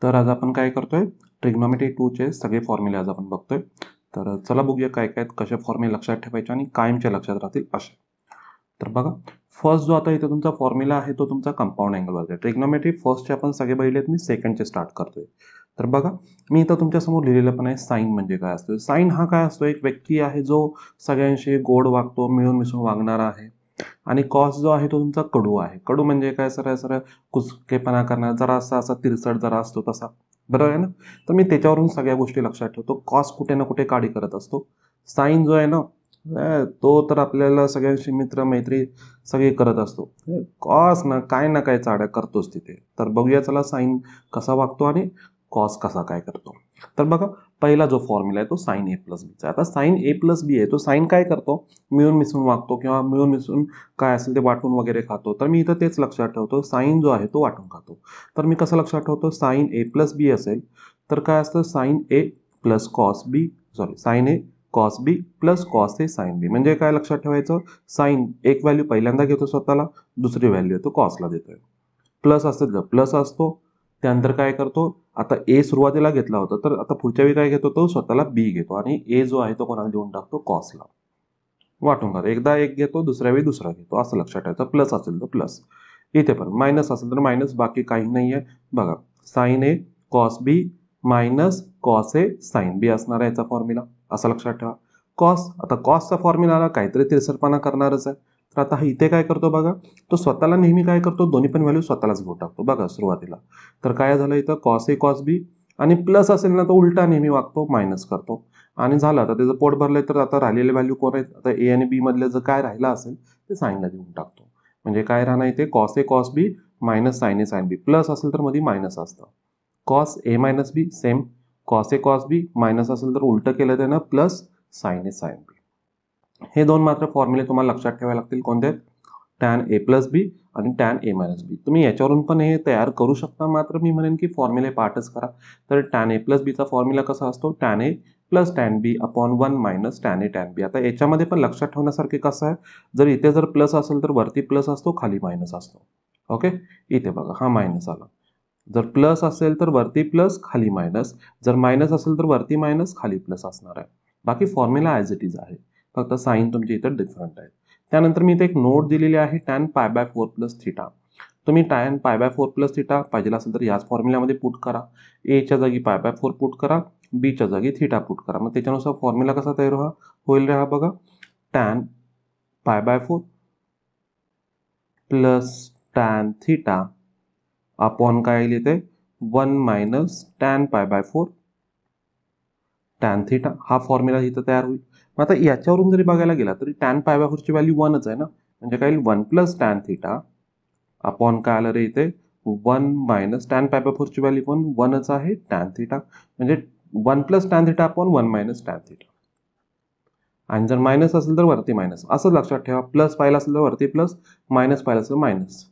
तर आज आपण काय करतोय, ट्रिग्नोमेट्री 2 चे सगळे फॉर्म्युले आज आपण बघतोय. तर चला बघूया काय काय कसे फॉर्म्युले लक्षात ठेवायचे आणि कायमच्या लक्षात राहतील असे. तर बघा, फर्स्ट जो आता इथे तुमचा फॉर्म्युला आहे तो तुमचा कंपाऊंड अँगल वरती. ट्रिग्नोमेट्री फर्स्टचे आपण सगळे बघितलेत, मी सेकंडचे स्टार्ट करतोय. तर बघा, मी इथं तुमच्यासमोर लिहिलेलं पण आहे साइन म्हणजे काय असतो. साइन हा काय असतो, एक व्यक्ती आहे जो सगळ्यांशी गोड वागतो, मिळून मिसळून वागणारा आहे. आणि कॉस जो आहे तो तुमचा कडू आहे. कडू म्हणजे काय, सरळ सरळ कुचकेपणा करणार, जरा असा तिरसट जरा असतो तसा, बरोबर आहे ना. तर मी त्याच्यावरून सगळ्या गोष्टी लक्षात ठेवतो. कॉस कुठे ना कुठे काडी करत असतो. साइन जो आहे ना, तो तर आपल्याला सगळ्यांशी मित्र मैत्री सगळे करत असतो. कॉस ना काय चाड्या करतोच तिथे. तर बघूया चला साइन कसा वागतो आणि कॉस कसा काय करतो. तर बघा, पहिला जो फॉर्म्युला आहे तो साइन ए प्लस बीचा. आता साइन ए प्लस बी आहे, तो साइन काय करतो, मिळून मिसळून वागतो किंवा मिळून मिसळून काय असेल ते वाटून वगैरे खातो. तर मी इथं तेच लक्षात ठेवतो, साइन जो आहे तो वाटून खातो. तर मी कसं लक्षात ठेवतो, साइन ए प्लस बी असेल तर काय असतं, sign A plus cos B, sign A cos B plus cos A sine बी. म्हणजे काय लक्षात ठेवायचं, साइन एक व्हॅल्यू पहिल्यांदा घेतो स्वतःला, दुसरी व्हॅल्यू तो कॉसला देतोय. प्लस असेल तर प्लस असतो, त्यानंतर काय करतो, आता ए सुरुवातीला घेतला होता तर आता पुढच्या वेळी काय घेतो, तो स्वतःला बी घेतो आणि ए जो आहे तो कोणाला देऊन टाकतो, कॉसला वाटून खातो. एकदा एक घेतो, दुसऱ्या वेळी दुसरा घेतो, असं लक्षात ठेवायचं. प्लस असेल तर प्लस, इथे पण मायनस असेल तर मायनस, बाकी काही नाहीये. बघा, sign A cos B minus cos A sine बी असणार आहे याचा फॉर्म्युला, असं लक्षात ठेवा. कॉस, आता कॉसचा फॉर्म्युला आला, काहीतरी तिरसटपणा करणारच आहे. तर आता इथे काय करतो बघा, तो स्वतःला नेहमी काय करतो, दोन्ही पण व्हॅल्यू स्वतःलाच घेऊन टाकतो. बघा सुरुवातीला तर काय झालं इथं, कॉस ए कॉस बी, आणि प्लस असेल ना तो उलटा नेहमी वागतो, मायनस करतो. आणि झालं, आता त्याचं पोट भरलंय तर आता राहिलेले व्हॅल्यू कोण आहेत, आता ए आणि बी मधले जर काय राहिलं असेल ते साईनला देऊन टाकतो. म्हणजे काय राहणार इथे, cos A cos B minus sine A sine B. Plus असेल तर मध्ये मायनस असतं. Cos A minus B same, cos A cos B, minus असेल तर उलटं केलं त्यानं plus sine A sine B. हे दोन मात्र फॉर्म्युले तुम्हाला लक्षात ठेवावे लागतील. कोणते, टॅन ए प्लस बी आणि टॅन ए मायनस बी. तुम्ही याच्यावरून पण हे तयार करू शकता, मात्र मी म्हणेन की फॉर्म्युले पार्टच करा. तर टॅन ए प्लस बीचा फॉर्म्युला कसा असतो, tan A plus tan B upon 1 minus tan A tan बी. आता याच्यामध्ये पण लक्षात ठेवण्यासारखे कसं आहे, जर इथे जर प्लस असेल तर वरती प्लस असतो, खाली मायनस असतो. ओके, इथे बघा हा मायनस आला. जर प्लस असेल तर वरती प्लस खाली मायनस, जर मायनस असेल तर वरती मायनस खाली प्लस असणार आहे. बाकी फॉर्म्युला ॲज इट इज आहे, फक्त साईन तुमची इथं डिफरंट आहे. त्यानंतर मी इथे एक नोट दिलेली आहे, tan pi by 4 plus theta. तुम्ही tan pi by 4 plus theta पाहिजे असेल तर याच फॉर्म्युल्यामध्ये पुट करा. एच्या जागी पाय बाय 4 पुट करा, बीच्या जागी थिटा पुट करा. मग त्याच्यानुसार फॉर्म्युला कसा तयार होईल हा बघा, tan pi by 4 plus tan theta upon काय येईल इथे, 1 minus tan pi by 4 tan theta. हा फॉर्म्युला इथं तयार होईल. मग आता याच्यावरून जरी बघायला गेला तरी टॅन पाय बाय 4 ची व्हॅल्यू 1च आहे ना, म्हणजे काय येईल, 1 प्लस टॅन थिटा अपॉन काय आलं रे इथे, 1 मायनस टॅन पाय बाय 4 ची व्हॅल्यू पण 1च आहे, टॅन थिटा. म्हणजे 1 plus tan theta upon 1 minus tan theta. आणि जर मायनस असेल तर वरती मायनस, असं लक्षात ठेवा. प्लस पाहिलं असेल तर वरती प्लस, मायनस पाहिलं असेल तर मायनस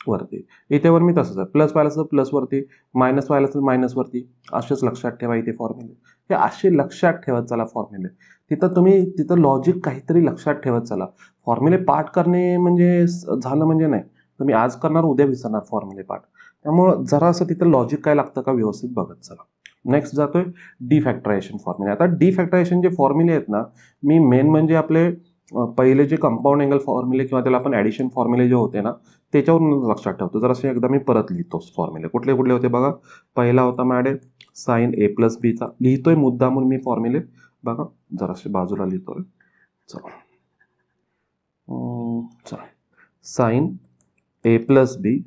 वरती. इथे वर मी तसंच आहे, प्लस पाहिलं असेल प्लस वरती, मायनस पाहिलं असेल मायनस वरती. असेच लक्षात ठेवा इथे फॉर्म्युले. हे असे लक्षात ठेवत चला फॉर्म्युले. तिथं लॉजिक काहीतरी लक्षात ठेवत चला. फॉर्म्युले पाठ करणे म्हणजे झालं म्हणजे नाही, तुम्ही आज करणार उद्या विसरणार फॉर्म्युले पाठ. त्यामुळं जरा असं तिथं लॉजिक काय लागतं का व्यवस्थित बघत चला. नेक्स्ट जातोय डिफॅक्टरायझेशन फॉर्म्युले. आता डिफॅक्टरायझेशन फॉर्म्युले आहेत ना, मी मेन म्हणजे आपले पहिले जे कंपाऊंड अँगल फॉर्म्युले किंवा त्याला आपण ॲडिशन फॉर्म्युले जे होते ना, त्याच्यावरून लक्षात ठेवतो. जर असे एकदा मी परत लिहितो फॉर्म्युले, कुठले कुठले होते बघा. पहिला होता मॅडे साइन ए प्लस बीचा, लिहितोय मुद्दामून मी फॉर्म्युले बघा, जरासे बाजूला लिहितोय. चला चला, sine A plus B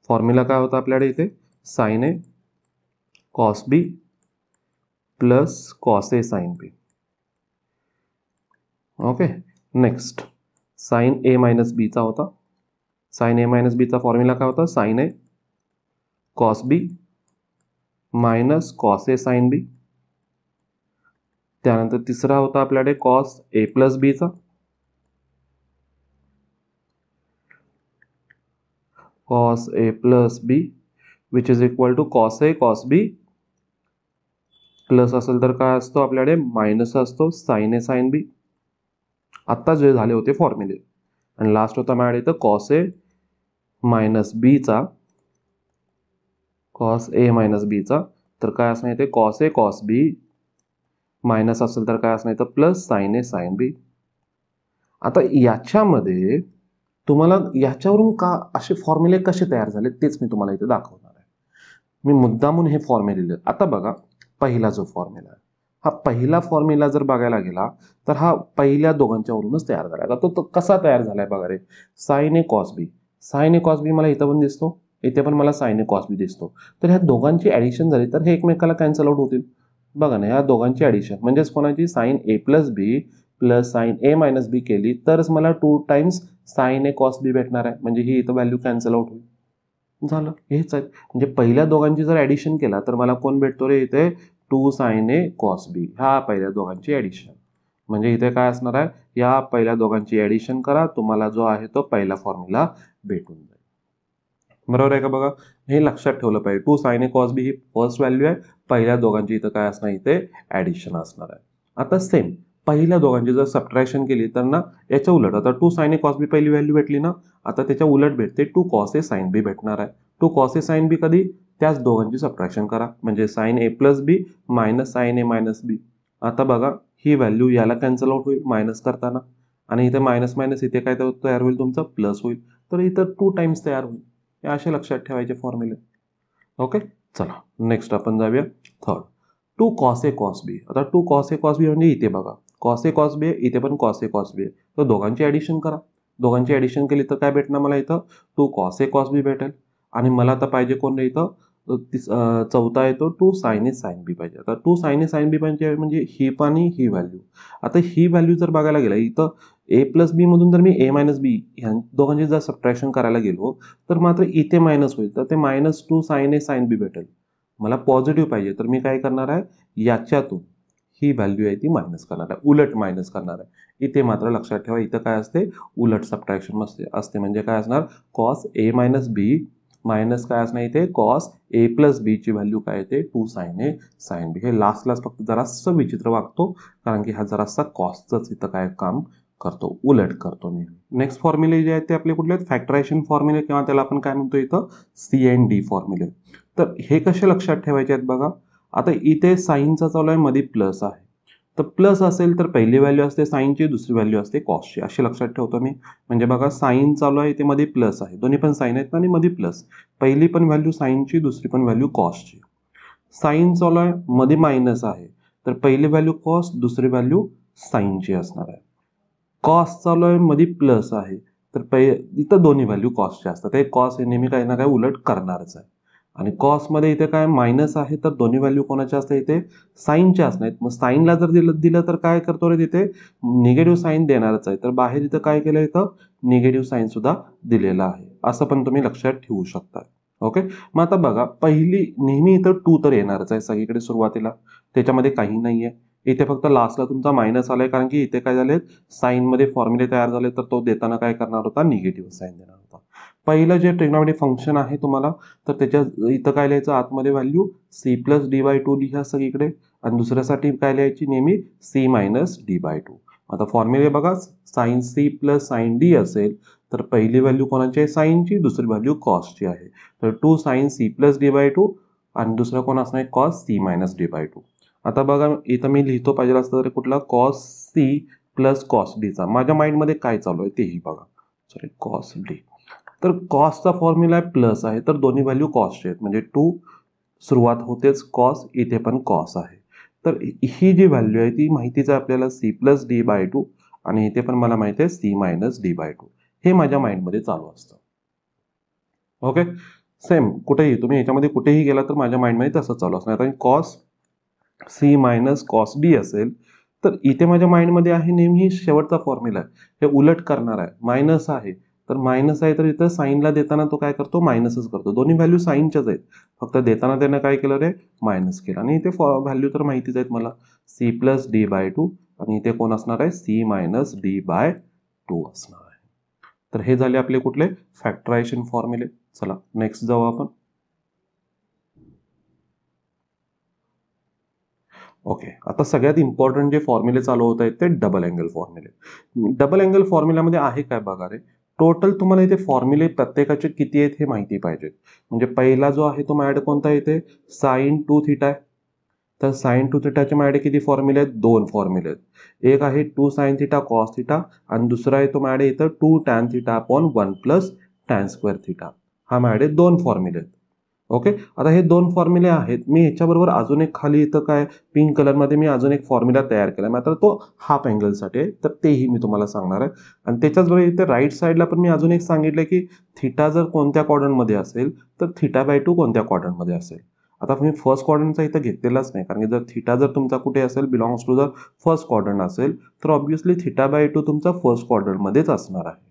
formula काय होता आपल्याकडे इथे, sine A cos B plus cos A sine B. Okay, next sine A minus बीचा होता. साइन ए मायनस बीचा फॉर्म्युला काय होता, sine A cos B minus cos A sine B. त्यानंतर तिसरा होता आपल्याकडे कॉस ए प्लस बीचा, cos A plus B which is equal to cos A cos B, plus असेल तर काय असतो आपल्याकडे मायनस असतो साइन ए साइन बी. आत्ता जे झाले होते फॉर्म्युले. आणि लास्ट होता माझ्या इथं कॉस ए मायनस बीचा कॉस ए मायनस बीचा, तर काय असणार इथे cos A cos B, minus असेल तर काय असणार इथं प्लस साइन ए साइन बी. आता याच्यामध्ये तुम्हाला याच्यावरून का असे फॉर्म्युले कसे तयार झाले तेच मी तुम्हाला इथे दाखवणार आहे. मी मुद्दामून हे फॉर्म्युले लिहिले. आता बघा, पहिला जो फॉर्म्युला आहे, हा पहिला फॉर्म्युला जर बघायला गेला तर हा पहिल्या दोघांच्यावरूनच तयार झाला. आता तो कसा तयार झालाय बघा रे, sign A cos B. Sign A cos बी मला इथं पण दिसतो, इथे पण मला साइन ए कॉस बी दिसतो. तर ह्या दोघांची ऍडिशन झाली तर हे एकमेकाला कॅन्सल आउट होतील. बघा ना, ह्या दोघांची ऍडिशन म्हणजेच कोणाची sign A plus b plus sine A minus बी केली तरच मला 2 टाइम्स साइन ए कॉस बी भेटणार आहे. म्हणजे ही इथं व्हॅल्यू कॅन्सल आउट होईल. झालं, हेच आहे. म्हणजे पहिल्या दोघांची जर ऍडिशन केला तर मला कोण भेटतो रे इथे 2 साइन ए कॉस बी, ह्या पहिल्या दोघांची ऍडिशन. म्हणजे इथे काय असणार आहे, या पहिल्या दोघांची ऍडिशन करा, तुम्हाला जो आहे तो पहिला फॉर्म्युला भेटून जाईल. बरोबर आहे का? बघा, हे लक्षात ठेवलं पाहिजे. 2 sign A cos B he first value आहे, पहिल्या दोघांची इथं काय असणार इथे ऍडिशन असणार आहे. आता सेम पहिल्या दोघांची जर सबट्रॅक्शन केली तर ना याच्या उलट, आता 2 साइन ए कॉस बी पहिली व्हॅल्यू भेटली ना, आता त्याच्या उलट भेटते 2 कॉस ए साइन बी भेटणार आहे. 2 कॉस ए साइन बी कधी, त्याच दोघांची सबट्रॅक्शन करा, म्हणजे sign A plus B minus sine A minus बी. आता बघा, ही व्हॅल्यू याला कॅन्सल आउट होईल मायनस करताना, आणि इथे मायनस मायनस इथे काय तयार होईल तुमचं प्लस होईल. तर इथं 2 टाइम्स तयार होईल. हे असे लक्षात ठेवायचे फॉर्म्युले. ओके, चला नेक्स्ट आपण जाऊया थर्ड. 2 कॉस ए कॉस बी. आता 2 कॉस ए कॉस बी म्हणजे इथे बघा कॉस ए कॉस बी आहे, इथे पण कॉस ए कॉस बी आहे. तर दोघांची ऍडिशन करा. दोघांची ऍडिशन केली तर काय भेटणार मला इथं 2 कॉस ए कॉस बी भेटेल. आणि मला आता पाहिजे कोण इथं चौथा येतो 2 साइन ए साइन बी पाहिजे. आता 2 साइन ए साइन बी म्हणजे ही पण ही व्हॅल्यू. आता ही व्हॅल्यू जर बघायला गेला इथं ए प्लस बी मधून जर मी ए मायनस बी ह्या दोघांची जर सबट्रॅक्शन करायला गेलो तर मात्र इथे मायनस होईल, तर ते -2 साइन ए साइन बी भेटेल. मला पॉझिटिव्ह पाहिजे तर मी काय करणार आहे, याच्यातून ही व्हॅल्यू आहे ती मायनस करणार आहे, उलट मायनस करणार आहे. इथे मात्र लक्षात ठेवा, इथं काय असते उलट सबट्रॅक्शन असते. म्हणजे काय असणार cos A minus B minus काय असणार इथे कॉस ए प्लस बी ची व्हॅल्यू काय येते 2 साइन ए साइन बी. हे लास्टलाच फक्त जरासं विचित्र वागतो, कारण की हा जरासा कॉसच इथं काय काम करतो, उलट करतो नेहमी. नेक्स्ट फॉर्म्युले जे आहेत ते आपले कुठले आहेत, फॅक्टरायझेशन फॉर्म्युले, किंवा त्याला आपण काय म्हणतो इथं सी एंड डी फॉर्म्युले. तर हे कसे लक्षात ठेवायचे आहेत बघा. आता इथे साईनचा चालू आहे, मध्ये प्लस आहे. तर प्लस असेल तर पहिली व्हॅल्यू असते साईनची, दुसरी व्हॅल्यू असते कॉसची, असे लक्षात ठेवतो मी. म्हणजे बघा साईन चालू आहे, इथे मध्ये प्लस आहे, दोन्ही पण साईन आहेत आणि मध्ये प्लस. पहिली पण व्हॅल्यू साईनची, दुसरी पण व्हॅल्यू कॉसची. साईन चालू आहे, मध्ये मायनस आहे, तर पहिली व्हॅल्यू कॉस, दुसरी व्हॅल्यू साईनची असणार आहे. कॉस चालू आहे, मध्ये प्लस आहे, तर इथं दोन्ही व्हॅल्यू कॉसच्या असतात. हे कॉस हे नेहमी काही ना काही उलट करणारच आहे. आणि कॉसमध्ये इथे काय मायनस आहे, तर दोन्ही व्हॅल्यू कोणाच्या असतात इथे साईनच्या असणार. मग साईनला जर दिलं तर काय करतो रे, तिथे निगेटिव्ह साईन देणारच आहे. तर बाहेर इथं काय केलं, इथं निगेटिव्ह साईन सुद्धा दिलेला आहे. असं पण तुम्ही लक्षात ठेवू शकता. ओके, मग आता बघा, पहिली नेहमी इथं 2 तर येणारच आहे सगळीकडे सुरुवातीला, त्याच्यामध्ये काही नाहीये. इथे फक्त लास्टला तुमचा मायनस आलाय, कारण की इथे काय झाले साईन मध्ये फॉर्म्युले तयार झाले, तर तो देताना काय करणार होता निगेटिव्ह साईन देणार होता. पहिलं जे ट्रिग्नॉमेट्रिक फंक्शन आहे तुम्हाला, तर त्याच्या इथं काय लिहायचं, आतमध्ये value C plus D by 2 लिहा सगळीकडे, आणि दुसऱ्यासाठी काय लिहायची नेहमी सी मायनस डी बाय 2. आता फॉर्म्युले बघा, sine C plus sine D असेल तर पहिली व्हॅल्यू कोणाची आहे साईनची, दुसरी व्हॅल्यू कॉसची आहे. तर 2 sine C plus D by 2, आणि दुसरा कोण असणार आहे cos C minus D by 2. आता बघा, इथं मी लिहितो पाहिजे असतं तर कुठला कॉस सी प्लस कॉस डीचा. माझ्या माइंडमध्ये काय चालू आहे तेही बघा. Sorry, cos D. तर कॉसचा फॉर्म्युला प्लस आहे, तर दोन्ही व्हॅल्यू कॉसचे आहेत, म्हणजे 2 सुरुवात होतेच कॉस, इथे पण कॉस आहे. तर ही जी व्हॅल्यू आहे ती माहितीच आहे आपल्याला सी प्लस डी बाय 2, आणि इथे पण मला माहिती आहे सी मायनस डी बाय 2. हे माझ्या माइंडमध्ये चालू असतं. ओके, सेम कुठेही तुम्ही याच्यामध्ये कुठेही गेला तर माझ्या माइंडमध्ये तसंच चालू असणार. आता cos C minus cos D असेल तर इथे माझ्या माइंडमध्ये आहे नेहमी शेवटचा फॉर्म्युला आहे, हे उलट करणार आहे. मायनस आहे तर मायनस आहे, तर इथं साईनला देताना तो काय करतो मायनसच करतो. दोन्ही व्हॅल्यू साईनच्याच आहेत, फक्त देताना त्यानं काय केलं रे मायनस केलं. आणि इथे व्हॅल्यू तर माहितीच आहेत मला, सी प्लस डी बाय 2, आणि इथे कोण असणार आहे सी मायनस डी बाय 2 असणार आहे. तर हे झाले आपले कुठले फॅक्टरायझेशन फॉर्म्युले. चला नेक्स्ट जाऊ आपण. ओके, आता सगळ्यात इम्पॉर्टंट जे फॉर्म्युले चालू होत आहेत ते डबल अँगल फॉर्म्युले. डबल अँगल फॉर्म्युल्यामध्ये आहे काय बघा रे, टोटल तुम्हाला इथे फॉर्म्युले प्रत्येकाचे किती आहेत हे माहिती पाहिजे. म्हणजे पहिला जो आहे तो माझ्याकडे कोणता येते, साइन 2 थीटा आहे. तर साइन 2 थीटाचे माझ्याकडे किती फॉर्म्युले आहेत, 2 फॉर्म्युले आहेत. एक आहे 2 साइन थीटा कॉस थीटा आणि दुसरा आहे तो माझ्याकडे इथं 2 tan theta upon 1 plus tan square theta. हा माझ्याकडे 2 फॉर्म्युले आहेत. ओके, आता हे 2 फॉर्म्युले आहेत. मी ह्याच्याबरोबर अजून एक खाली इथं काय पिंक कलरमध्ये मी अजून एक फॉर्म्युला तयार केला, मात्र तो हाफ अँगलसाठी आहे, तर तेही मी तुम्हाला सांगणार आहे. आणि त्याच्याचबरोबर इथे राईट साईडला पण मी अजून एक सांगितलं की थीटा जर कोणत्या क्वाड्रंटमध्ये असेल तर θ/2 कोणत्या क्वाड्रंटमध्ये असेल. आता मी फर्स्ट क्वाड्रंटचा इथं घेतलेलाच नाही, कारण की जर थीटा जर तुमचा कुठे असेल, बिलॉंग्स टू जर फर्स्ट क्वाड्रंट असेल तर ऑब्व्हियसली θ/2 तुमचा फर्स्ट क्वाड्रंटमध्येच असणार आहे.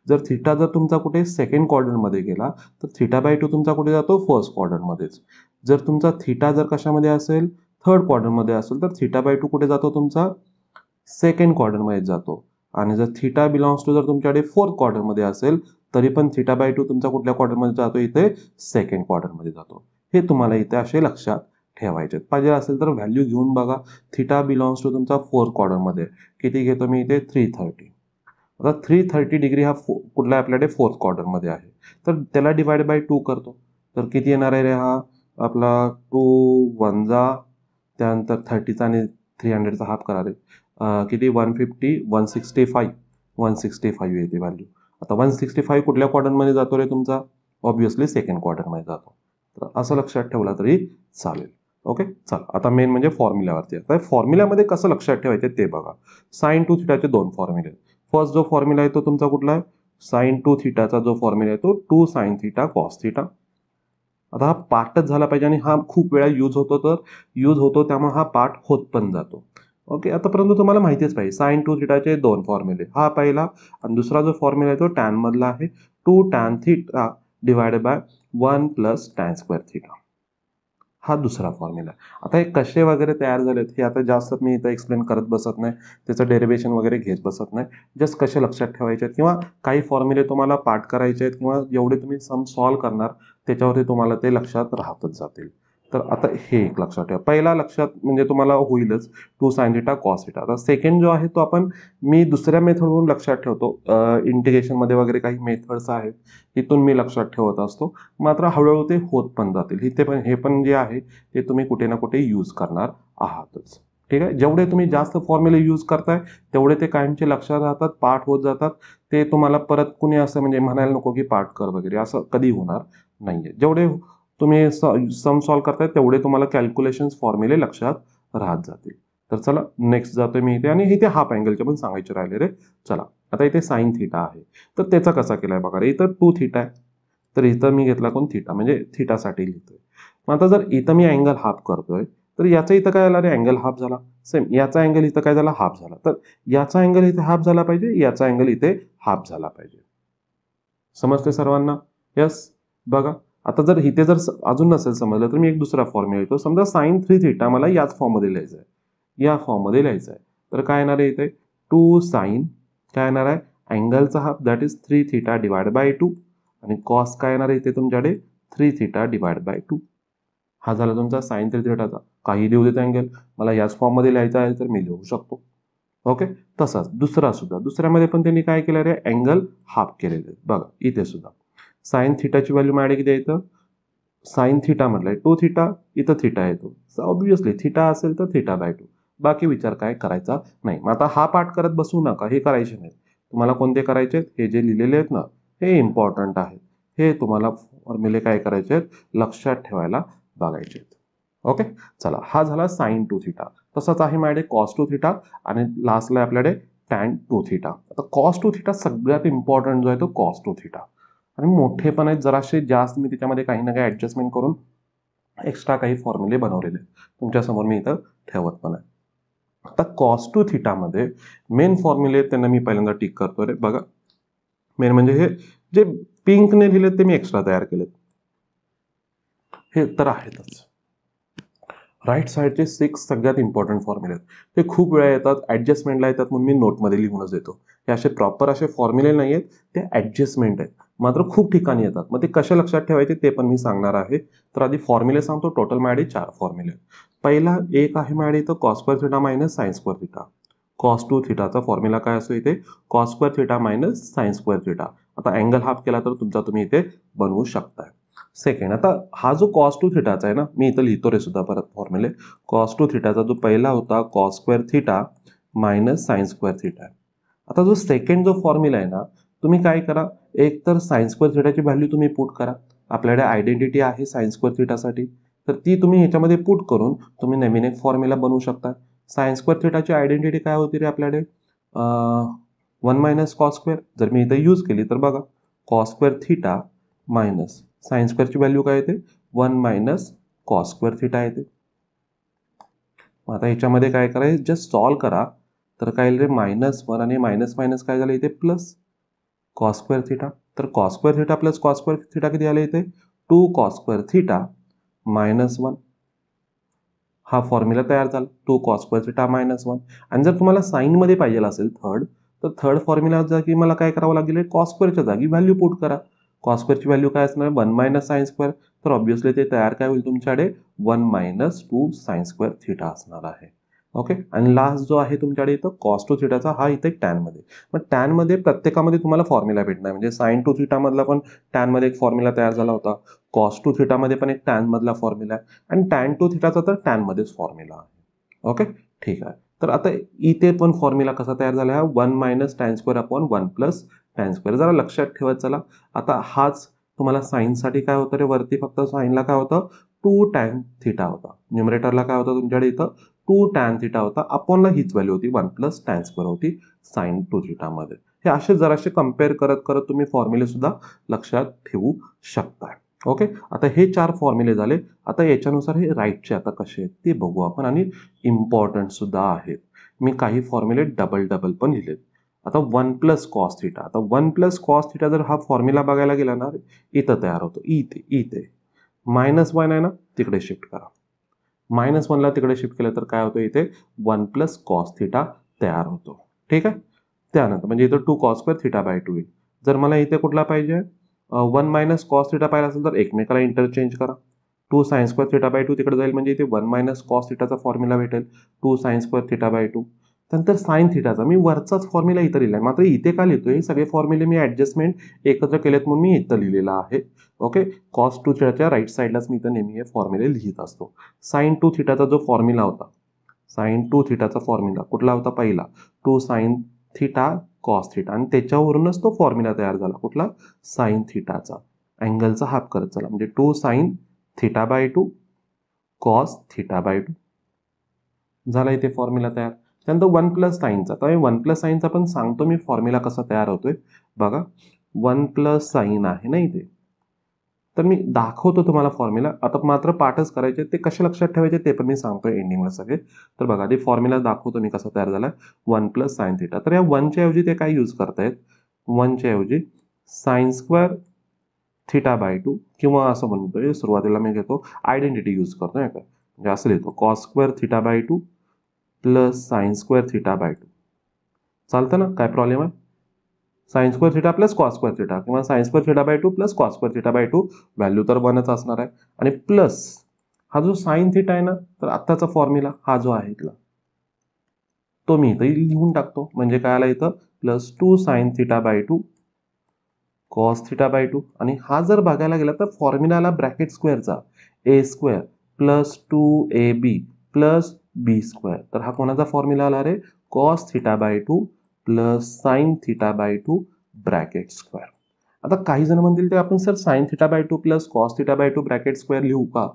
जर थीटा जर तुमचा कुठे सेकंड क्वाड्रंटमध्ये गेला तर θ/2 तुमचा कुठे जातो, फर्स्ट क्वाड्रंटमध्येच. जर तुमचा थीटा जर कशामध्ये असेल, थर्ड क्वाड्रंटमध्ये असेल तर θ/2 कुठे जातो, तुमचा सेकंड क्वाड्रंटमध्ये जातो. आणि जर थीटा बिलॉंग्स टू जर तुमच्याकडे फोर्थ क्वाड्रंटमध्ये असेल तरी पण θ/2 तुमचा कुठल्या क्वाड्रंटमध्ये जातो, इथे सेकंड क्वाड्रंटमध्ये जातो. हे तुम्हाला इथे असे लक्षात ठेवायचे. पाहिजे असेल तर व्हॅल्यू घेऊन बघा. थीटा बिलॉंग्स टू तुमचा फोर्थ क्वाड्रंटमध्ये किती घेतो मी इथे, 330. आता 330 डिग्री हा कुठला आपल्याकडे फोर्थ क्वाड्रंटमध्ये आहे, तर त्याला डिवाइड बाय 2 करतो. तर किती येणार आहे रे हा आपला, 2 1 जा, त्यानंतर 30चा आणि 300चा हाफ करा रे, किती 150 165 येते व्हॅल्यू. आता 165 कुठल्या क्वाड्रंटमध्ये जातो रे तुमचा, ऑब्व्हियसली सेकंड क्वाड्रंटमध्ये जातो. तर असं लक्षात ठेवला तरी चालेल. ओके, चला आता मेन म्हणजे फॉर्म्युल्यावरती. आता फॉर्म्युल्यामध्ये कसं लक्षात ठेवायचं ते बघा. साइन 2 थीटाचे 2 फॉर्म्युले. फर्स्ट जो फॉर्म्युला आहे तो तुमचा कुठला आहे, साइन 2 थीटाचा जो फॉर्म्युला आहे तो 2 साइन थीटा कॉस थीटा. आता हा पार्टच झाला पाहिजे आणि हा खूप वेळा यूज होतो, त्यामुळे हा पार्ट होत पण जातो. ओके, आता परंतु तुम्हाला माहितीच पाहिजे साइन 2 थीटाचे 2 फॉर्म्युले, हा पहिला आणि दुसरा जो फॉर्म्युला आहे तो टॅन मधला आहे, 2 tan theta divided by 1 plus tan square theta. हा दुसरा फॉर्म्युला. आता हे कसे वगैरे तयार झालेत हे आता जास्त मी इथं एक्सप्लेन करत बसत नाही, त्याचं डेरिवेशन वगैरे घेत बसत नाही. जस्ट कसे लक्षात ठेवायचे आहेत किंवा काही फॉर्म्युले तुम्हाला पाठ करायचे आहेत किंवा जेवढे तुम्ही सम सॉल्व्ह करणार त्याच्यावरती तुम्हाला ते लक्षात राहतच जातील. तर आता हे एक लक्षात ठेवा. पहिला लक्षात म्हणजे तुम्हाला होईलच 2 साइन थीटा कॉस थीटा. आता सेकंड जो आहे तो आपण मी दुसऱ्या मेथडवरून लक्षात ठेवतो. इंटिग्रेशनमध्ये वगैरे काही मेथड्स आहेत तिथून मी लक्षात ठेवत असतो, मात्र हळूहळू ते होत पण जातील. हे पण जे आहे ते तुम्ही कुठे ना कुठे यूज करणार आहातच. ठीक आहे, जेवढे तुम्ही जास्त फॉर्म्युले यूज करताय तेवढे ते कायमचे लक्षात राहतात, पाठ होत जातात. ते तुम्हाला परत कुणी असं म्हणजे म्हणायला नको की पाठ कर वगैरे, असं कधी होणार नाहीये. जेवढे तुम्ही सम सॉल्व्ह करताय तेवढे तुम्हाला कॅल्क्युलेशन्स फॉर्म्युले लक्षात राहत जातील. तर चला नेक्स्ट जातोय मी इथे, आणि इथे हाफ अँगलचे पण सांगायचे राहिले रे. चला आता इथे साइन थीटा आहे, तर त्याचा कसा केलाय बघा रे. इथं 2 थीटा आहे, तर इथं मी घेतला कोण थीटा, म्हणजे थीटासाठी लिहितोय. मग आता जर इथं मी अँगल हाफ करतोय तर याचा इथं काय झाला रे, अँगल हाफ झाला. सेम याचा अँगल इथं काय झाला, हाफ झाला. तर याचा अँगल इथे हाफ झाला पाहिजे, याचा अँगल इथे हाफ झाला पाहिजे. समजते सर्वांना? यस. बघा आता जर इथे जर अजून नसेल समजलं तर मी एक दुसरा फॉर्म्युला येतो. समजा साइन 3 थीटा मला याच फॉर्ममध्ये लिहायचं आहे, या फॉर्ममध्ये लिहायचं आहे. तर काय येणार आहे इथे 2 साइन, काय येणार आहे अँगलचा half that is 3 theta divide by 2, आणि कॉस काय येणार आहे इथे तुमच्याकडे 3 थीटा डिवाइड बाय 2. हा झाला तुमचा साइन 3 थीटाचा. काही देऊ देत अँगल, मला याच फॉर्ममध्ये लिहायचा आहे तर मी लिहू शकतो. ओके, तसाच दुसरा सुद्धा, दुसऱ्यामध्ये पण त्यांनी काय केलं रे, अँगल हाफ केलेले आहेत. बघा इथे सुद्धा साइन थीटाची व्हॅल्यू माझ्याकडे किती येतं, साइन थीटा म्हटलंय 2 थीटा, इथं थीटा येतो. ऑब्व्हियसली थीटा असेल तर θ/2. बाकी विचार काय करायचा नाही. मग आता हा पाठ करत बसू नका, हे करायचे नाहीत. तुम्हाला कोणते करायचे आहेत, हे जे लिहिलेले आहेत ना हे इम्पॉर्टंट आहेत. हे तुम्हाला फॉर्म्युले काय करायचे आहेत, लक्षात ठेवायला बघायचे आहेत. ओके, चला हा झाला साइन 2 थीटा. तसंच आहे माझ्याकडे कॉस 2 थीटा आणि लास्टला आपल्याकडे टॅन 2 थीटा. आता कॉस 2 थीटा सगळ्यात इम्पॉर्टंट जो आहे तो कॉस 2 थीटा. आणि मोठे पण आहेत जरासे जास्त, मी त्याच्यामध्ये काही ना काही ऍडजस्टमेंट करून एक्स्ट्रा काही फॉर्म्युले बनवलेले आहेत, तुमच्यासमोर मी इथं ठेवत पण आहे. आता कॉस 2 थीटामध्ये मेन फॉर्म्युले त्यांना मी पहिल्यांदा टिक करतो रे. बघा मेन म्हणजे हे जे पिंकने लिहिलेत ते मी एक्स्ट्रा तयार केलेत, हे तर आहेतच. राईट साईडचे 6 सगळ्यात इम्पॉर्टंट फॉर्म्युले आहेत. ते खूप वेळा येतात, ऍडजस्टमेंटला येतात, म्हणून मी नोटमध्ये लिहूनच देतो. हे असे प्रॉपर असे फॉर्म्युले नाही आहेत, ते ऍडजस्टमेंट आहेत, मात्र खूप ठिकाणी येतात. मग ते कसे लक्षात ठेवायचे ते पण मी सांगणार आहे. तर आधी फॉर्म्युले सांगतो. टोटल माझ्याकडे 4 फॉर्म्युले. पहिला एक आहे माझ्याकडे इथं cos square theta minus sine square theta. Cos 2 थिटाचा फॉर्म्युला काय असतो इथे, cos square theta minus sine square theta. आता अँगल हाफ केला तर तुमचा तुम्ही इथे बनवू शकताय. सेकंड, आता हा जो कॉस टू थिटाचा आहे ना, मी इथं लिहितो रे सुद्धा परत फॉर्म्युले. कॉस टू थिटाचा जो पहिला होता cos square theta minus sine square theta. आता जो सेकंड जो फॉर्म्युला आहे ना, तुम्ही काय करा, एक तर साइन स्क्वेअर थिटाची व्हॅल्यू तुम्ही पुट करा. आपल्याकडे आयडेंटिटी आहे साइन स्क्वेअर थिटासाठी, तर ती तुम्ही ह्याच्यामध्ये पुट करून तुम्ही नवीन एक फॉर्म्युला बनवू शकता. साइन स्क्वेअर थिटाची आयडेंटिटी काय होती रे आपल्याकडे, 1 मायनस कॉस स्क्वेअर. जर मी इथं यूज केली तर बघा, cos square theta minus sine स्क्वेअरची व्हॅल्यू काय येते, 1 मायनस कॉस स्क्वेअर थिटा येते. आता ह्याच्यामध्ये काय करायचं, जस्ट सॉल्व करा. तर काय येईल रे, -1 आणि मायनस मायनस काय झालं इथे प्लस कॉस स्क्वेअर थिटा. तर cos square theta plus cos square theta किती आले इथे, 2 कॉस स्क्वेअर थिटा -1. हा फॉर्म्युला तयार झाला, 2 कॉस स्क्वेअर थिटा -1. आणि जर तुम्हाला साईनमध्ये पाहिजे असेल थर्ड, तर थर्ड फॉर्म्युला जागी मला काय करावं लागेल, कॉस स्क्वेअरच्या जागी व्हॅल्यू पुट करा. कॉस स्क्वेअरची व्हॅल्यू काय असणार, 1 मायनस साइन स्क्वेअर. तर ऑब्व्हियसली ते तयार काय होईल तुमच्याकडे, 1 मायनस 2 साइन स्क्वेअर थिटा असणार आहे. ओके. आणि लास्ट जो आहे तुमच्याकडे इथं कॉस टू थिटाचा, हा इथे टॅनमध्ये. मग टॅनमध्ये प्रत्येकामध्ये तुम्हाला फॉर्म्युला भेटणार, म्हणजे साइन टू थिटा मधला पण टॅनमध्ये एक फॉर्म्युला तयार झाला होता, कॉस टू थिटामध्ये पण एक टॅन मधला फॉर्म्युला आहे, आणि टॅन टू थिटाचा तर टॅनमध्येच फॉर्म्युला आहे. ओके, ठीक आहे. तर आता इथे पण फॉर्म्युला कसा तयार झाला, 1 minus tan square upon 1 plus tan square. जरा लक्षात ठेवत चला. आता हाच तुम्हाला साईनसाठी काय होतं रे, वरती फक्त साईनला काय होतं, 2 टॅन थिटा होता. न्युमरेटरला काय होतं तुमच्याकडे इथं, 2 टॅन थिटा होता. अपॉनला हीच व्हॅल्यू होती, 1 प्लस टॅन स्क्वेअर होती साइन टू थिटामध्ये. हे असे जरासे कम्पेअर करत करत तुम्ही फॉर्म्युले सुद्धा लक्षात ठेवू शकता. ओके. आता हे 4 फॉर्म्युले झाले. आता याच्यानुसार हे राईटचे आता कसे आहेत ते बघू आपण, आणि इम्पॉर्टंट सुद्धा आहेत. मी काही फॉर्म्युले डबल डबल पण लिहिलेत. आता 1 प्लस कॉस थिटा, आता 1 प्लस कॉस थिटा जर हा फॉर्म्युला बघायला गेला ना, इथं तयार होतो, इथे -1 आहे ना, तिकडे शिफ्ट करा. -1ला तिकडे शिफ्ट केलं तर काय होतं, इथे 1 प्लस कॉस थिटा तयार होतो. ठीक आहे. त्यानंतर म्हणजे इथं 2 कॉस स्क्वेअर थिटा बाय 2 येईल. जर मला इथे कुठला पाहिजे, 1 मायनस कॉस थिटा पाहिजे असेल तर एकमेकाला इंटरचेंज करा. 2 साइन स्क्वेअर थिटा बाय 2 तिकडे जाईल, म्हणजे इथे 1 मायनस कॉस थिटाचा फॉर्म्युला भेटेल, 2 साइन स्क्वेअर थिटा बाय 2. त्यानंतर साइन थिटाचा मी वरचाच फॉर्म्युला इथं लिहिला आहे, मात्र इथे का लिहितोय, हे सगळे फॉर्म्युले मी ऍडजस्टमेंट एकत्र केलेत म्हणून मी इथं लिहिलेला आहे. ओके. कॉस टू थिटाच्या राईट साईडलाच मी इथं नेहमी हे फॉर्म्युले लिहित असतो. साइन टू थिटाचा जो फॉर्म्युला होता, साइन टू थिटाचा फॉर्म्युला कुठला होता, पहिला 2 साइन थिटा कॉस थिटा, आणि त्याच्यावरूनच तो फॉर्म्युला तयार झाला, कुठला, साइन थिटाचा. अँगलचा हाफ करत चला, म्हणजे 2 sine theta by 2 cos theta by 2 झाला इथे फॉर्म्युला तयार. त्यानंतर 1 प्लस साईनचा, तर 1 प्लस साईनचा पण सांगतो मी फॉर्म्युला कसा तयार होतोय बघा. 1 प्लस साईन आहे ना इथे, तर मी दाखवतो तुम्हाला फॉर्म्युला. आता मात्र पाठच करायचे, ते कसे लक्षात ठेवायचे ते पण मी सांगतोय एंडिंगला सगळे. तर बघा, ते फॉर्म्युला दाखवतो मी कसा तयार झाला, 1 प्लस साइन थिटा. तर या 1च्या ऐवजी ते काय यूज करतायत, 1च्या ऐवजी साइन स्क्वेअर थिटा बाय 2, किंवा असं म्हणतोय सुरुवातीला मी घेतो आयडेंटिटी यूज करतो नाही का, म्हणजे असं लिहितो, cos square theta by 2 plus sine square theta by 2. चालतं ना, काय प्रॉब्लेम आहे, sine square theta plus cos square theta, किंवा sine square theta by 2 plus cos square theta by 2, value तर 1च असणार आहे. आणि प्लस हा जो साइन थिटा आहे ना, तर आत्ताचा फॉर्म्युला हा जो आहे इथला, तो मी इथं लिहून टाकतो. म्हणजे काय आला इथं, plus 2 sine theta by 2 cos theta by 2. आणि हा जर बघायला गेला तर फॉर्म्युला आला ब्रॅकेट स्क्वेअरचा, a square plus 2ab plus b square. तर हा कोणाचा फॉर्म्युला आला रे, cos theta by 2 plus sine theta by 2 bracket square. आता काही जण म्हणतील ते आपण sir sine theta by 2 plus cos theta by 2 bracket square लिहू का,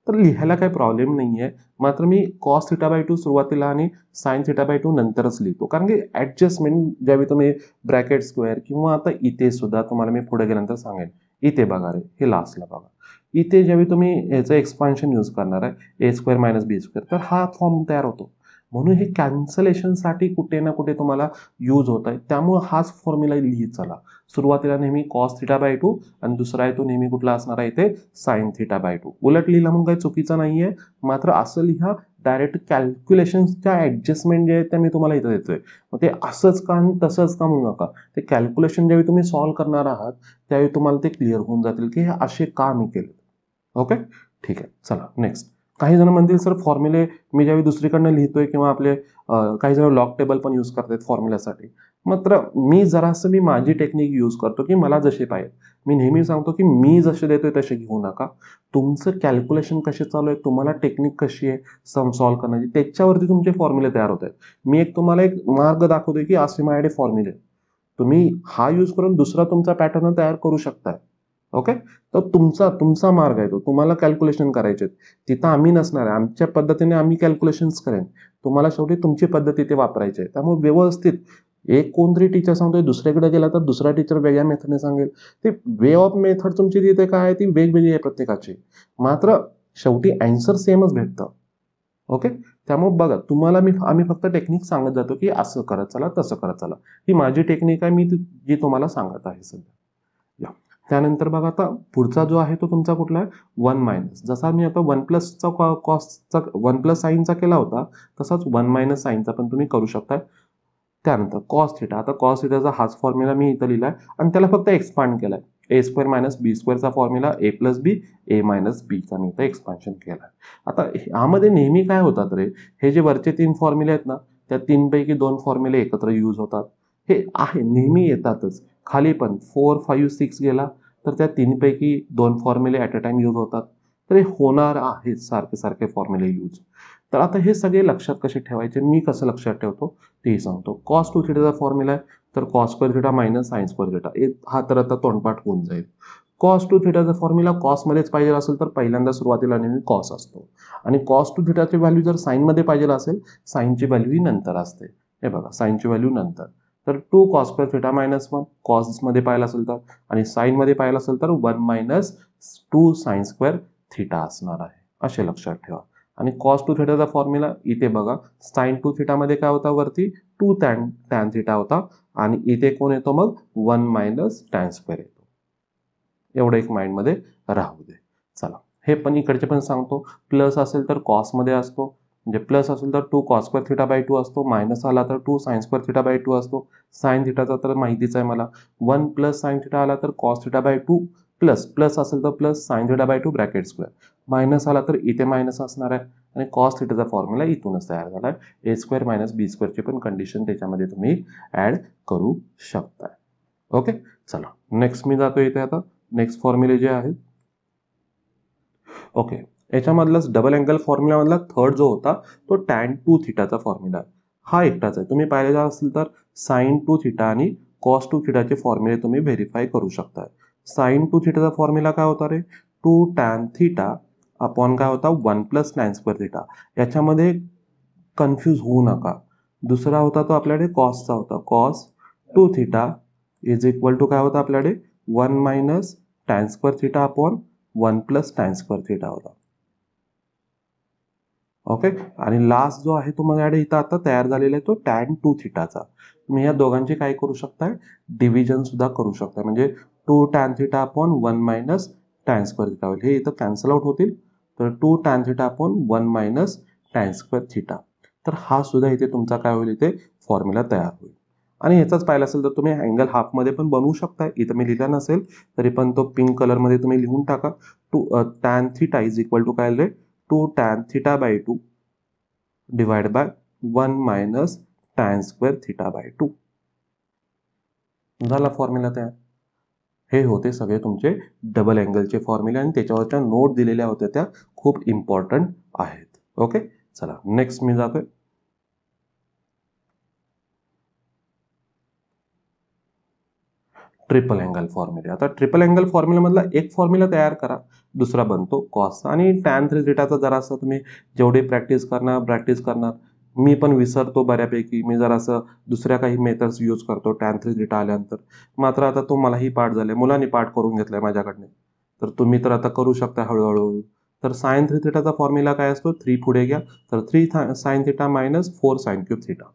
तर लिहायला काही प्रॉब्लेम नाही आहे. मात्र मी कॉस थिटा बाय 2 सुरुवातीला आणि साइन थिटा बाय 2 नंतरच लिहितो, कारण की ऍडजस्टमेंट ज्यावेळी तुम्ही ब्रॅकेट स्क्वेअर, किंवा आता इथे सुद्धा तुम्हाला मी पुढे गेल्यानंतर सांगेन, इथे बघा रे, हे लास्टला बघा, इथे ज्यावेळी तुम्ही याचं एक्सपान्शन यूज करणार आहे, ए स्क्वेअर मायनस बी स्क्वेअर, तर हा फॉर्म तयार होतो. म्हणून हे कॅन्सलेशनसाठी कुठे ना कुठे तुम्हाला यूज होत आहे, त्यामुळे हाच फॉर्म्युला लिहित चला. सुरुवातीला नेहमी कॉस थिटा बाय 2, आणि दुसरा आहे तो नेहमी कुठला असणार आहे इथे, साइन थिटा बाय 2. उलट लिहिला म्हणून काही चुकीचं नाहीये, मात्र असं लिहा, डायरेक्ट कॅल्क्युलेशनच्या ऍडजस्टमेंट जे आहेत त्या मी तुम्हाला इथं देतोय. मग ते असंच का आणि तसंच का म्हणू नका, ते कॅल्क्युलेशन ज्यावेळी तुम्ही सॉल्व्ह करणार आहात त्यावेळी तुम्हाला ते क्लिअर होऊन जातील की हे असे का मी केले. ओके, ठीक आहे. चला नेक्स्ट. काही जण म्हणतील सर फॉर्म्युले मी ज्यावेळी दुसरीकडनं लिहितोय, किंवा आपले काही जण लॉग टेबल पण यूज करतात फॉर्म्युल्यासाठी, मात्र मी माझी टेक्निक यूज करतो की मला जसे पाहिजे. मी नेहमी सांगतो की मी जसे देतोय तसे घेऊ नका. तुमचं कॅल्क्युलेशन कसे चालू आहे, तुम्हाला टेक्निक कशी आहे सम सॉल्व्ह करण्याची, त्याच्यावरती तुमचे फॉर्म्युले तयार होत आहेत. मी तुम्हाला एक मार्ग दाखवतोय की असे माझ्याकडे फॉर्म्युले, तुम्ही हा यूज करून दुसरा तुमचा पॅटर्न तयार करू शकताय. ओके, तर तुमचा मार्ग आहे तो. तुम्हाला कॅल्क्युलेशन करायचे तिथं आम्ही नसणार आहे. आमच्या पद्धतीने आम्ही कॅल्क्युलेशन्स करेन. तुम्हाला शेवटी तुमची पद्धत इथे वापरायची आहे. त्यामुळे व्यवस्थित एक कोणतरी टीचर सांगतोय, दुसऱ्याकडे गेला तर दुसरा टीचर वेगळ्या मेथडने सांगेल. ते वे ऑफ मेथड तुमची तिथे काय आहे ती वेगवेगळी आहे प्रत्येकाची. मात्र शेवटी अँसर सेमच भेटतं. ओके, त्यामुळे बघा तुम्हाला आम्ही फक्त टेक्निक सांगत जातो की असं करत चला, तसं करत चला. ही माझी टेक्निक आहे, मी जी तुम्हाला सांगत आहे सध्या. त्यानंतर बघा आता पुढचा जो आहे तो तुमचा कुठला आहे, 1 मायनस. जसा मी आता 1 प्लसचा कॉसचा 1 प्लस साईनचा केला होता, तसाच 1 मायनस साईनचा पण तुम्ही करू शकता. त्यानंतर कॉस थिटा. आता कॉस थिटाचा हाच फॉर्म्युला मी इथं लिहिलाय आणि त्याला फक्त एक्सपांड केलाय. ए स्क्वेअर मायनस बी स्क्वेअरचा फॉर्म्युला ए प्लस बी, ए मायनस बीचा मी इथं एक्सपान्शन केलाय. आता यामध्ये नेहमी काय होतात रे, हे जे वरचे 3 फॉर्म्युले आहेत ना, त्या 3 पैकी 2 फॉर्म्युले एकत्र यूज होतात. हे आहे नेहमी येतातच. खाली पण 4, 5, 6 गेला तर त्या 3 पैकी 2 फॉर्म्युले ॲट अ टाइम यूज होतात. तर हे होणार आहेत सारखे सारखे फॉर्म्युले यूज. तर आता हे सगळे लक्षात कसे ठेवायचे, मी कसं लक्षात ठेवतो तेही सांगतो. कॉस टू थिटाचा फॉर्म्युला आहे तर cos square theta minus sine square theta. हा तर आता तोंडपाठ होऊन जाईल. कॉस टू थिटाचा फॉर्म्युला कॉसमध्येच पाहिजे असेल तर पहिल्यांदा सुरुवातीला नेहमी कॉस असतो आणि कॉस टू थिटाची व्हॅल्यू जर साईनमध्ये पाहिजे असेल, साईनची व्हॅल्यू ही नंतर असते. हे बघा साईनची व्हॅल्यू नंतर. तर 2 कॉस स्क्वेअर थिटा मायनस 1 कॉसमध्ये पाहिलं असेल तर, आणि साईनमध्ये पाहिलं असेल तर 1 मायनस 2 साइन स्क्वेअर थिटा असणार आहे. असे लक्षात ठेवा. आणि कॉस टू थिटाचा फॉर्म्युला इथे बघा, साइन टू थिटामध्ये काय होता वरती 2 टॅन थिटा होता आणि इथे कोण येतो मग 1 मायनस टॅन स्क्वेअर येतो. एवढं एक माइंडमध्ये राहू दे. चला हे पण इकडचे पण सांगतो. प्लस असेल तर कॉसमध्ये असतो, म्हणजे प्लस असेल तर 2 कॉस स्क्वेअर थिटा बाय 2 असतो, मायनस आला तर 2 साइन स्क्वेअर थिटा बाय 2 असतो. साइन थिटाचा तर माहितीच आहे मला. 1 प्लस साइन थिटा आला तर कॉस थिटा बाय 2 प्लस असेल तर plus sine theta by 2 bracket square. Minus आला तर इथे मायनस असणार आहे आणि कॉस थिटाचा फॉर्म्युला इथूनच तयार झाला आहे. ए स्क्वेअर मायनस बी स्क्वेअरची पण कंडिशन त्याच्यामध्ये तुम्ही ऍड करू शकता. ओके, चला नेक्स्ट मी जातो इथे आता. नेक्स्ट फॉर्म्युले जे आहेत, ओके, याच्यामधलाच डबल अँगल फॉर्म्युलामधला थर्ड जो होता तो टॅन टू थिटाचा फॉर्म्युला आहे. हा एकटाच आहे. तुम्ही पाहिलेला असेल तर साइन टू थिटा आणि कॉस टू थिटाचे फॉर्म्युले तुम्ही व्हेरीफाय करू शकता. साइन टू थिटाचा फॉर्म्युला काय होता रे, 2 टॅन थिटा अपॉन काय होता 1 प्लस टॅन स्क्वेअर थिटा. याच्यामध्ये कन्फ्यूज होऊ नका. दुसरा होता तो आपल्याकडे कॉसचा होता. Cos two theta is equal to काय होता आपल्याकडे 1 minus tan square theta upon 1 plus tan square theta होता. ओके, आणि लास्ट जो आहे तो माझ्याकडे इथं आता तयार झालेला आहे तो टॅन टू थिटाचा. तुम्ही या दोघांचे काय करू शकताय, डिव्हिजन सुद्धा करू शकता. म्हणजे 2 tan theta upon 1 minus tan square theta होईल. हे इथं कॅन्सल आउट होतील. तर 2 tan theta upon 1 minus tan square theta. तर हा सुद्धा इथे तुमचा काय होईल, इथे फॉर्म्युला तयार होईल. आणि ह्याचाच पाहिलं असेल तर तुम्ही अँगल हाफमध्ये पण बनवू शकताय. इथं मी लिहिला नसेल तरी पण तो पिंक कलरमध्ये तुम्ही लिहून टाका. Tan theta is equal to काय रे, 2 tan theta by 2 divide by 1 minus tan square theta by 2. झाला फॉर्म्युला तयार. हे होते सगळे तुमचे डबल अँगलचे फॉर्म्युले आणि त्याच्यावरच्या नोट दिलेल्या होत्या त्या खूप इम्पॉर्टंट आहेत. ओके, चला नेक्स्ट मी जातोय. ट्रिपल अँगल फॉर्म्युले. आता ट्रिपल अँगल फॉर्म्युलामधला एक फॉर्म्युला तयार करा, दुसरा बनतो कॉसचा. आणि टॅन थ्री थिटाचा जरासं तुम्ही जेवढे प्रॅक्टिस करणार. मी पण विसरतो बऱ्यापैकी. मी जरासं दुसऱ्या काही मेथड्स यूज करतो टॅन थ्री थिटा आल्यानंतर. मात्र आता तो मलाही पाठ झाले, मुलांनी पाठ करून घेतलाय माझ्याकडनं. तर तुम्ही तर आता करू शकता हळूहळू. तर साइन थ्री थिटाचा फॉर्म्युला काय असतो, 3 पुढे घ्या तर 3 sine theta minus 4 sine cube theta.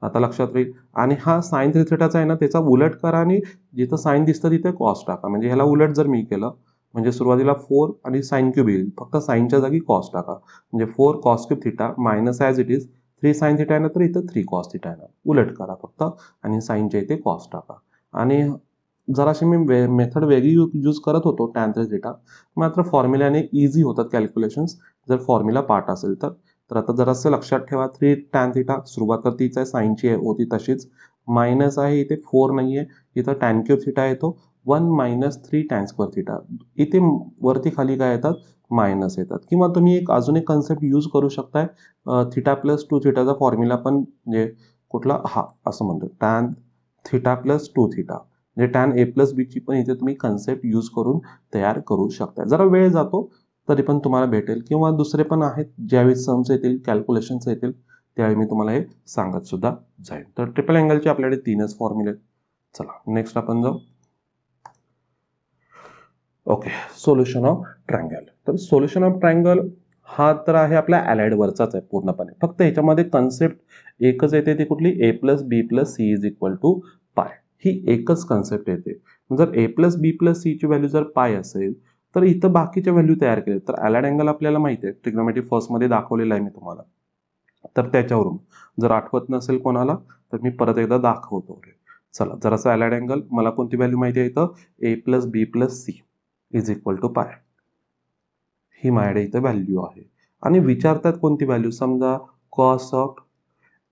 आता लक्षात राहील. आणि हा साइन थ्री थिटाचा आहे ना, त्याचा उलट करा आणि जिथं साइन दिसतं तिथे कॉस टाका. म्हणजे ह्याला उलट जर मी केलं, म्हणजे सुरुवातीला 4 आणि साइन क्यूब येईल, फक्त साइनच्या जागी कॉस टाका. म्हणजे 4 cos cube theta minus as it is 3 sine theta आहे ना, तर इथं 3 कॉस थिटा आहे ना. उलट करा फक्त आणि साइनच्या इथे कॉस टाका. आणि जराशी मी मेथड वेगळी यूज करत होतो टॅन थ्री थिटा. मात्र फॉर्म्युल्याने इझी होतात कॅल्क्युलेशन्स जर फॉर्म्युला पाठ असेल तर. तर आता जरासं लक्षात ठेवा, 3 टॅन थिटा सुरुवात तर तीच आहे, साइनची होती तशीच. मायनस आहे इथे 4 नाही आहे, इथं टॅन क्यूब थिटा येतो 1 मायनस 3 टॅन स्क्वेअर थिटा. इथे वरती खाली काय येतात मायनस येतात. किंवा तुम्ही अजून एक कन्सेप्ट यूज करू शकताय, थिटा प्लस 2 थिटाचा फॉर्म्युला पण म्हणजे कुठला हा असं म्हणतो टॅन थिटा प्लस 2 थिटा म्हणजे टॅन ए प्लस बीची पण इथे तुम्ही कन्सेप्ट यूज करून तयार करू शकता. जरा वेळ जातो तरी पण तुम्हाला भेटेल. किंवा दुसरे पण आहेत, ज्यावेळी सम्स येतील कॅल्क्युलेशन्स येतील त्यावेळी मी तुम्हाला हे सांगत सुद्धा जाईल. तर ट्रिपल अँगलचे आपल्याकडे 3च फॉर्म्युले. चला नेक्स्ट आपण जाऊ. Okay, solution of triangle. तर सोल्युशन ऑफ ट्रायंगल हा तर आहे आपल्या अलाइड वरचाच आहे पूर्णपणे. फक्त ह्याच्यामध्ये कन्सेप्ट एकच येते, ती कुठली a plus b plus c is equal to pi. ही एकच कन्सेप्ट येते. जर a plus b plus c ची व्हॅल्यू जर पाय असेल तर इथं बाकीच्या व्हॅल्यू तयार केले. तर अलाइड अँगल आपल्याला माहिती आहे, ट्रिग्नोमेट्री फर्स्ट मध्ये दाखवलेला आहे मी तुम्हाला. तर त्याच्यावरून जर आठवत नसेल कोणाला तर मी परत एकदा दाखवतो. चला जरासा अलाइड अँगल, मला कोणती व्हॅल्यू माहिती आहे इथं, a plus b plus c is equal to pi. ही माझ्याकडे इथं व्हॅल्यू आहे. आणि विचारतात कोणती व्हॅल्यू, समजा cos of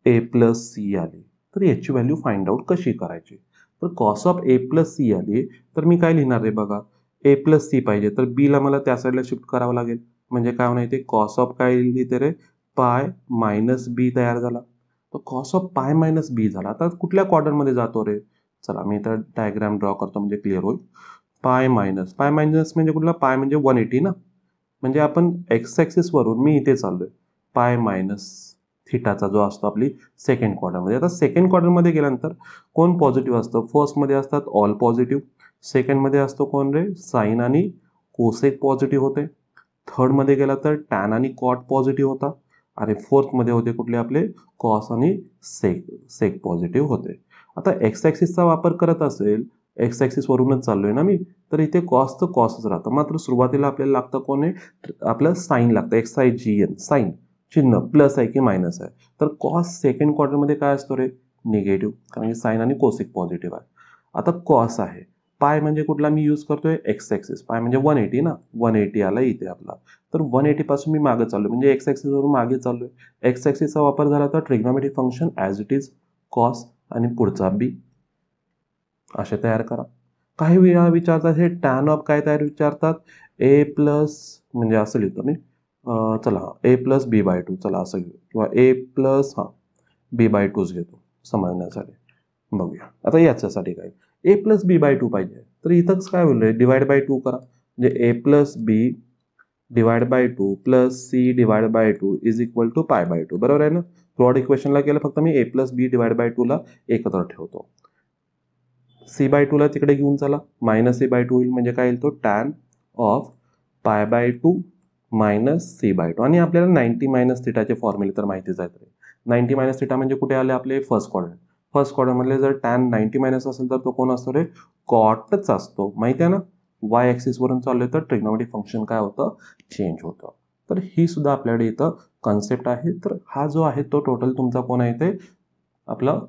A plus C आली तर याची व्हॅल्यू फाइंड आउट कशी करायची. तर cos of A plus C आली तर मी काय लिहिणार आहे बघा, ए प्लस सी पाहिजे तर बी ला मला त्या साईडला शिफ्ट करावं लागेल. म्हणजे काय होणार इथे कॉस ऑफ काय लिहिते रे, पाय मायनस बी तयार झाला. तर कॉस ऑफ पाय मायनस बी झाला. आता कुठल्या क्वाड्रंटमध्ये जातो रे, चला मी इथं डायग्राम ड्रॉ करतो म्हणजे क्लिअर होईल. पाय मायनस म्हणजे कुठला, पाय म्हणजे 180 ना, म्हणजे आपण एक्स ॲक्सिस वरून मी इथे चाललोय, पाय मायनस थिटाचा जो असतो आपली सेकंड क्वार्टरमध्ये. आता सेकंड क्वार्टरमध्ये गेल्यानंतर कोण पॉझिटिव्ह असतं, फर्स्टमध्ये असतात ऑल पॉझिटिव्ह, सेकंडमध्ये असतो कोण रे, साईन आणि कोसेक पॉझिटिव्ह होते, थर्डमध्ये गेला तर टॅन आणि कॉट पॉझिटिव्ह होता, आणि फोर्थमध्ये होते कुठले आपले कॉस आणि सेक पॉझिटिव्ह होते. आता एक्स ॲक्सिसचा वापर करत असेल, एक्स ॲक्सिस वरूनच चाललोय ना मी, तर इथे कॉसचं कॉसच राहतं. मात्र सुरुवातीला आपल्याला लागतं कोण आहे, आपलं साईन लागतं, S I G N, sign चिन्ह प्लस आहे की मायनस आहे. तर कॉस सेकंड क्वार्टरमध्ये काय असतो रे, निगेटिव्ह, कारण की साईन आणि कोसिक पॉझिटिव्ह आहे. आता कॉस आहे, पाय म्हणजे कुठला मी यूज करतोय, एक्स ॲक्सिस, पाय म्हणजे 180 ना, 180 आला इथे आपला. तर 180 पासून मी मागे चाललोय म्हणजे एक्स ॲक्सिस वरून मागे चाललोय. एक्स ॲक्सिसचा वापर झाला तर trigonometric function as it is cos आणि पुढचा बी असे तयार करा. काही वेळा विचारतात हे टॅन ऑफ काय तयार विचारतात, ए प्लस म्हणजे असं लिहितो मी, चला ए प्लस बी बाय 2, चला असं घेऊ, किंवा ए प्लस बी बाय 2च घेतो समजण्यासाठी. बघूया आता याच्यासाठी काय, ए प्लस बी बाय 2 पाहिजे तर इथंच काय बोललंय, डिवाइड बाय 2 करा. म्हणजे a plus b divide by 2 plus c divide by 2 is equal to pi by 2, बरोबर आहे ना. थर्ड इक्वेशनला केलं फक्त मी a plus b divide by 2 ला एकत्र ठेवतो. सी बाय 2 ला तिकडे घेऊन चला, मायनस सी बाय 2 होईल म्हणजे काय येईल तो tan of pi by 2 minus C by 2. आणि आपल्याला 90 मायनस थिटाचे फॉर्म्युले तर माहितीच आहेत. 90 मायनस थिटा म्हणजे कुठे आले आपले फर्स्ट क्वाड्रंट. फर्स्ट क्वाड्रंटमधले जर टॅन 90 मायनस असेल तर तो कोण असतो रे, कॉटच असतो, माहिती आहे ना. वाय ॲक्सिस वरून चाललोय तर ट्रिग्नोमेट्रिक फंक्शन काय होतं, चेंज होतं. तर ही सुद्धा आपल्याकडे इथं कन्सेप्ट आहे. तर हा जो आहे तो टोटल तुमचा कोण आहे ते आपलं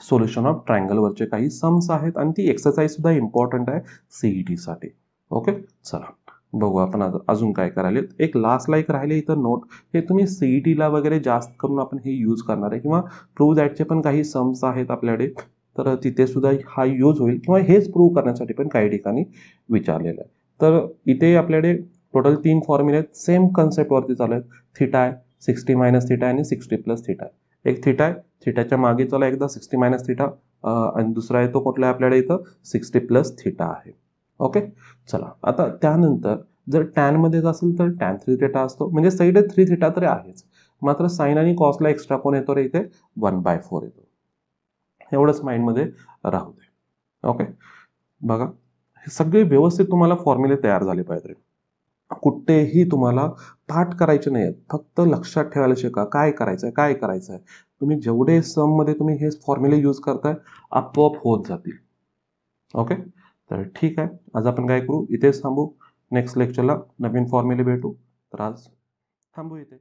सोल्युशन ऑफ ट्रायंगलवरचे काही सम्स आहेत, आणि ती एक्सरसाइज सुद्धा इम्पॉर्टंट आहे सीईटी साठी. ओके, चला बघू आपण अजून काय करायला. एक लास्टला एक राहिले इथं नोट, हे तुम्ही सीईटीला वगैरे जास्त करून आपण हे यूज करणार आहे, किंवा प्रूव्ह दॅटचे पण काही सम्स आहेत आपल्याकडे, तर तिथे सुद्धा हा यूज होईल, किंवा हेच प्रूव्ह करण्यासाठी पण काही ठिकाणी विचारलेलं आहे. तर इथे आपल्याकडे टोटल 3 फॉर्म्युले आहेत, सेम कन्सेप्टवरती चालू आहेत. थिटा आहे, 60 मायनस थिटा आणि 60 प्लस थिटा आहे. एक थिटा आहे, थिटाच्या मागे चला एकदा 60 मायनस थिटा, आणि दुसरा आहे तो कुठला आहे आपल्याकडे इथं 60 प्लस थिटा आहे. ओके, चला आता त्यानंतर जर टॅन मध्येच असेल तर टॅन 3 थिटा असतो, म्हणजे साईड 3 थिटा तरी आहेच, मात्र साईन आणि कॉसला एक्स्ट्रा कोण येतो रे इथे, 1/4 येतो. एवढंच माइंडमध्ये राहू दे. ओके, बघा हे सगळे व्यवस्थित तुम्हाला फॉर्म्युले तयार झाले पाहिजे. कुठेही तुम्हाला पाठ करायचे नाही आहेत, फक्त लक्षात ठेवायला शिका काय करायचं आहे, काय करायचं आहे. तुम्ही जेवढे सममध्ये तुम्ही हे फॉर्म्युले यूज करताय आपोआप होत जातील. ओके, तर ठीक आहे, आज आपण काय करू, इथेच थांबू. नेक्स्ट लेक्चरला नवीन फॉर्म्युले भेटू. तर आज थांबू इथे.